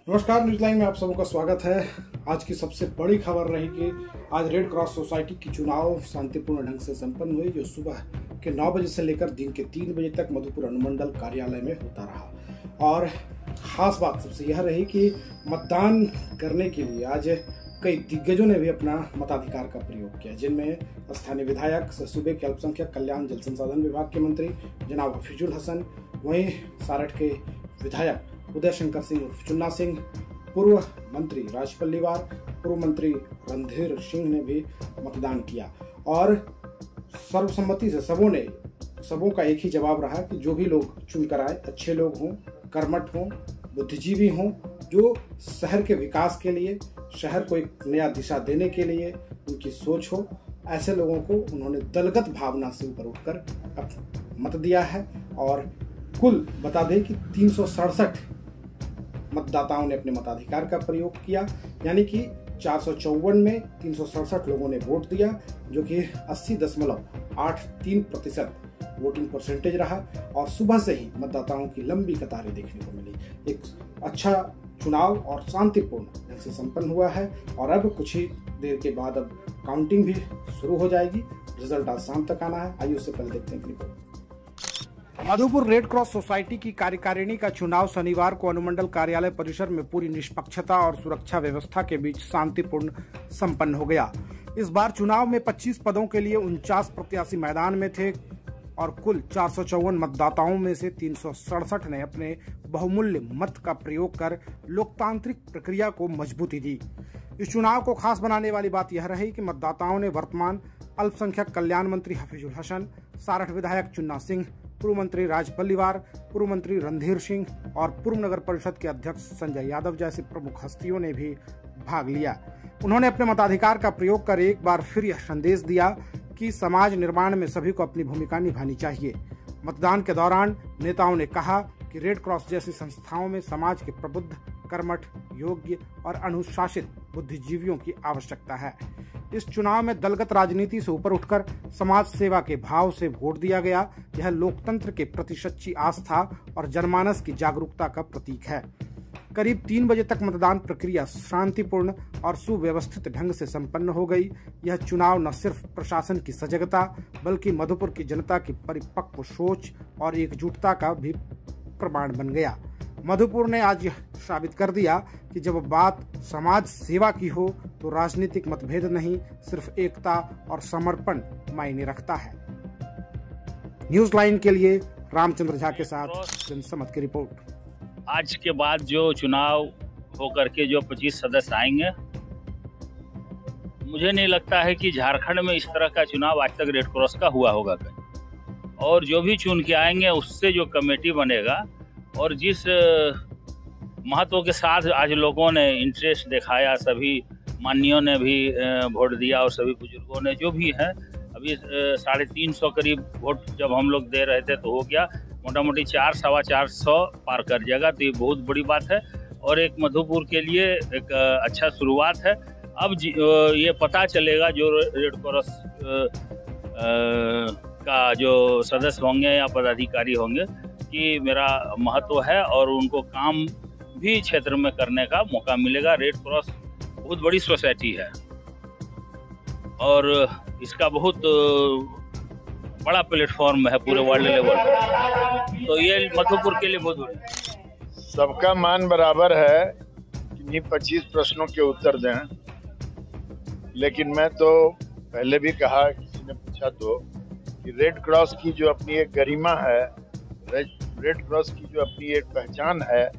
नमस्कार, news line में आप सबों का स्वागत है। आज की सबसे बड़ी खबर रही कि आज रेड क्रॉस सोसाइटी की चुनाव शांतिपूर्ण ढंग से संपन्न हुई, जो सुबह के 9 बजे से लेकर दिन के 3 बजे तक मधुपुर अनुमंडल कार्यालय में होता रहा। और खास बात सबसे यह रही कि मतदान करने के लिए आज कई दिग्गजों ने भी अपना मताधिकार का प्रयोग किया, जिनमें स्थानीय विधायक, सूबे के अल्पसंख्यक कल्याण जल संसाधन विभाग के मंत्री जनाब हफीजुल हसन, वहीं सारठ के विधायक उदय शंकर सिंह उर्फ चुन्ना सिंह, पूर्व मंत्री राज पल्लीवार, पूर्व मंत्री रणधीर सिंह ने भी मतदान किया। और सर्वसम्मति से सबों का एक ही जवाब रहा कि जो भी लोग चुनकर आए अच्छे लोग हों, कर्मठ हों, बुद्धिजीवी हों, जो शहर के विकास के लिए, शहर को एक नया दिशा देने के लिए उनकी सोच हो, ऐसे लोगों को उन्होंने दलगत भावना से ऊपर उठकर मत दिया है। और कुल बता दें कि 367 मतदाताओं ने अपने मताधिकार का प्रयोग किया, यानी कि 454 में 367 लोगों ने वोट दिया, जो कि 80.83% वोटिंग परसेंटेज रहा। और सुबह से ही मतदाताओं की लंबी कतारें देखने को मिली। एक अच्छा चुनाव और शांतिपूर्ण ढंग से संपन्न हुआ है। और अब कुछ ही देर के बाद अब काउंटिंग भी शुरू हो जाएगी। रिजल्ट आज शाम तक आना है। आइए उससे पहले देखते हैं report. Madhupur red cross society की कार्यकारिणी का चुनाव शनिवार को अनुमंडल कार्यालय परिसर में पूरी निष्पक्षता और सुरक्षा व्यवस्था के बीच शांतिपूर्ण संपन्न हो गया। इस बार चुनाव में 25 पदों के लिए 49 प्रत्याशी मैदान में थे और कुल 454 मतदाताओं में से 367 ने अपने बहुमूल्य मत का प्रयोग कर लोकतांत्रिक प्रक्रिया को मजबूती दी। इस चुनाव को खास बनाने वाली बात यह रही कि मतदाताओं ने वर्तमान अल्पसंख्यक कल्याण मंत्री हफीजुल हसन, सारठ विधायक चुन्ना सिंह, पूर्व मंत्री राज पल्लीवार, पूर्व मंत्री रणधीर सिंह और पूर्व नगर परिषद के अध्यक्ष संजय यादव जैसी प्रमुख हस्तियों ने भी भाग लिया। उन्होंने अपने मताधिकार का प्रयोग कर एक बार फिर यह संदेश दिया कि समाज निर्माण में सभी को अपनी भूमिका निभानी चाहिए। मतदान के दौरान नेताओं ने कहा कि रेड क्रॉस जैसी संस्थाओं में समाज के प्रबुद्ध, कर्मठ, योग्य और अनुशासित बुद्धिजीवियों की आवश्यकता है। इस चुनाव में दलगत राजनीति से ऊपर उठकर समाज सेवा के भाव से वोट दिया गया। यह लोकतंत्र के प्रति सच्ची आस्था और जनमानस की जागरूकता का प्रतीक है। करीब 3 बजे तक मतदान प्रक्रिया शांतिपूर्ण और सुव्यवस्थित ढंग से संपन्न हो गई। यह चुनाव न सिर्फ प्रशासन की सजगता बल्कि मधुपुर की जनता की परिपक्व सोच और एकजुटता का भी प्रमाण बन गया। मधुपुर ने आज यह साबित कर दिया कि जब बात समाज सेवा की हो तो राजनीतिक मतभेद नहीं, सिर्फ एकता और समर्पण मायने रखता है। न्यूज लाइन के लिए रामचंद्र झा के साथ जनसमत की रिपोर्ट। आज के बाद जो चुनाव होकर के जो 25 सदस्य आएंगे, मुझे नहीं लगता है कि झारखंड में इस तरह का चुनाव आज तक रेड क्रॉस का हुआ होगा कहीं। और जो भी चुन के आएंगे उससे जो कमेटी बनेगा और जिस महत्व के साथ आज लोगों ने इंटरेस्ट दिखाया, सभी मान्यों ने भी वोट दिया और सभी बुजुर्गों ने जो भी है, अभी 350 करीब वोट जब हम लोग दे रहे थे तो हो गया मोटा मोटी 400-450 पार कर जाएगा। तो ये बहुत बड़ी बात है और एक मधुपुर के लिए एक अच्छा शुरुआत है। अब ये पता चलेगा जो रेड क्रॉस का जो सदस्य होंगे या पदाधिकारी होंगे कि मेरा महत्व है और उनको काम भी क्षेत्र में करने का मौका मिलेगा। रेड क्रॉस बहुत बड़ी सोसाइटी है और इसका बहुत बड़ा प्लेटफॉर्म है पूरे वर्ल्ड लेवल पर, तो ये मधुपुर के लिए बहुत बड़ी। सबका मान बराबर है कि 25 प्रश्नों के उत्तर दें, लेकिन मैं तो पहले भी कहा, किसी ने पूछा तो, कि रेड क्रॉस की जो अपनी एक गरिमा है, रेड क्रॉस की जो अपनी एक पहचान है,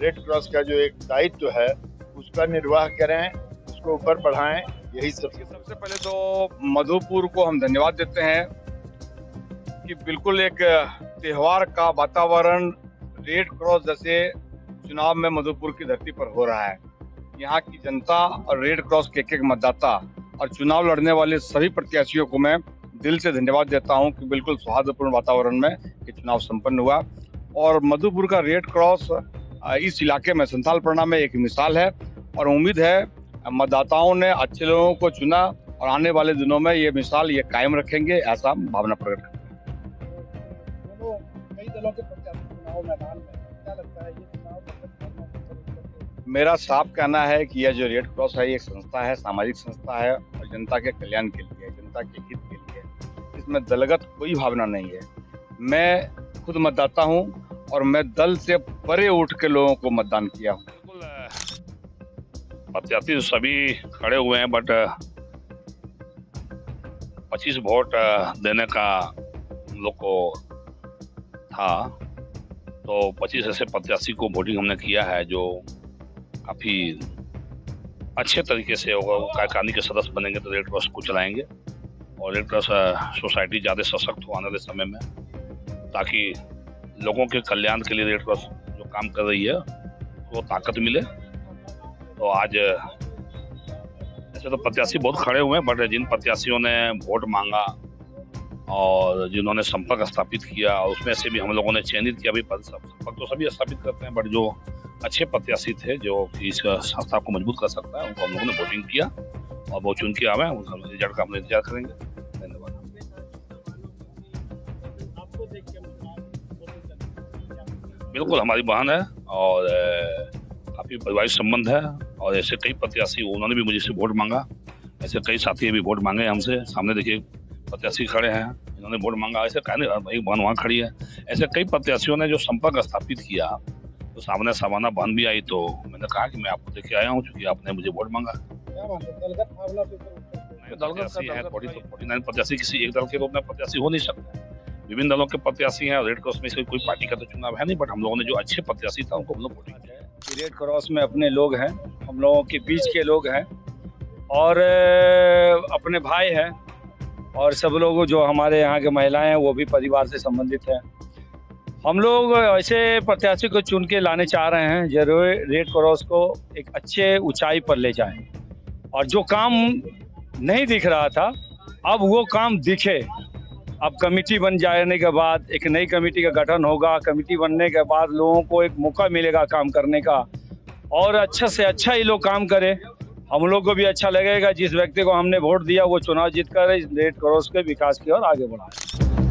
रेड क्रॉस का जो एक दायित्व है, उसका निर्वाह करें, उसको ऊपर बढ़ाएं। यही सबसे पहले तो मधुपुर को हम धन्यवाद देते हैं कि बिल्कुल एक त्योहार का वातावरण रेड क्रॉस जैसे चुनाव में मधुपुर की धरती पर हो रहा है। यहाँ की जनता और रेड क्रॉस के एक मतदाता और चुनाव लड़ने वाले सभी प्रत्याशियों को मैं दिल से धन्यवाद देता हूँ कि बिल्कुल सौहार्दपूर्ण वातावरण में ये चुनाव संपन्न हुआ। और मधुपुर का रेड क्रॉस इस इलाके में संथालपरना में एक मिसाल है और उम्मीद है मतदाताओं ने अच्छे लोगों को चुना और आने वाले दिनों में ये मिसाल ये कायम रखेंगे, ऐसा भावना प्रकट करते हैं। कई दलों के प्रत्याशी चुनाव मैदान में, क्या लगता है ये चुनाव मेरा साफ कहना है कि यह जो रेड क्रॉस है, ये एक संस्था है, सामाजिक संस्था है और जनता के कल्याण के लिए, जनता के हित के लिए। इसमें दलगत कोई भावना नहीं है। मैं खुद मतदाता हूं और मैं दल से परे उठ के लोगों को मतदान किया हूं। प्रत्याशी सभी खड़े हुए हैं, बट 25 वोट देने का हम लोग को था, तो 25 ऐसे प्रत्याशी को वोटिंग हमने किया है जो काफ़ी अच्छे तरीके से होगा। वो कार्यकारिणी के सदस्य बनेंगे तो रेड क्रॉस को चलाएंगे और रेड क्रॉस सोसाइटी ज़्यादा सशक्त हो आने वाले समय में, ताकि लोगों के कल्याण के लिए रेड क्रॉस जो काम कर रही है वो ताकत मिले। तो आज ऐसे तो प्रत्याशी बहुत खड़े हुए हैं, बट जिन प्रत्याशियों ने वोट मांगा और जिन्होंने संपर्क स्थापित किया, और उसमें से भी हम लोगों ने चयनित किया। अभी संपर्क तो सभी स्थापित करते हैं, बट जो अच्छे प्रत्याशी थे जो इस संस्था को मजबूत कर सकता है, उनको हम लोगों ने वोटिंग किया और वो चुन के आवे। उनका रिजल्ट का हम इंतजार करेंगे। धन्यवाद। बिल्कुल हमारी बहन है और काफ़ी पारिवारिक संबंध है, और ऐसे कई प्रत्याशी उन्होंने भी मुझे से वोट मांगा। ऐसे कई साथी भी वोट मांगे हमसे। सामने देखिए प्रत्याशी खड़े हैं, इन्होंने वोट मांगा। ऐसे कहने एक बहन वहाँ खड़ी है। ऐसे कई प्रत्याशियों ने जो संपर्क स्थापित किया, तो सामने सामाना बहन भी आई, तो मैंने कहा कि मैं आपको देख के आया हूँ क्योंकि आपने मुझे वोट मांगा। प्रत्याशी है 49 प्रत्याशी, किसी एक दल के रूप में प्रत्याशी हो नहीं सकते। विभिन्न दलों के प्रत्याशी हैं। रेड क्रॉस में से कोई पार्टी का तो चुनाव है नहीं, बट हम लोगों ने जो अच्छे प्रत्याशी था उनको हम लोग वोटिंग किया। रेड क्रॉस में अपने लोग हैं, हम लोगों के बीच के लोग हैं और अपने भाई हैं, और सब लोग जो हमारे यहाँ के महिलाएं हैं वो भी परिवार से संबंधित हैं। हम लोग ऐसे प्रत्याशी को चुन के लाने चाह रहे हैं जो रेड क्रॉस को एक अच्छे ऊंचाई पर ले जाएं, और जो काम नहीं दिख रहा था अब वो काम दिखे। अब कमेटी बन जाने के बाद एक नई कमेटी का गठन होगा। कमेटी बनने के बाद लोगों को एक मौका मिलेगा काम करने का, और अच्छा से अच्छा ही लोग काम करें। हम लोग को भी अच्छा लगेगा जिस व्यक्ति को हमने वोट दिया वो चुनाव जीत कर रेड क्रॉस के विकास की ओर आगे बढ़ाए।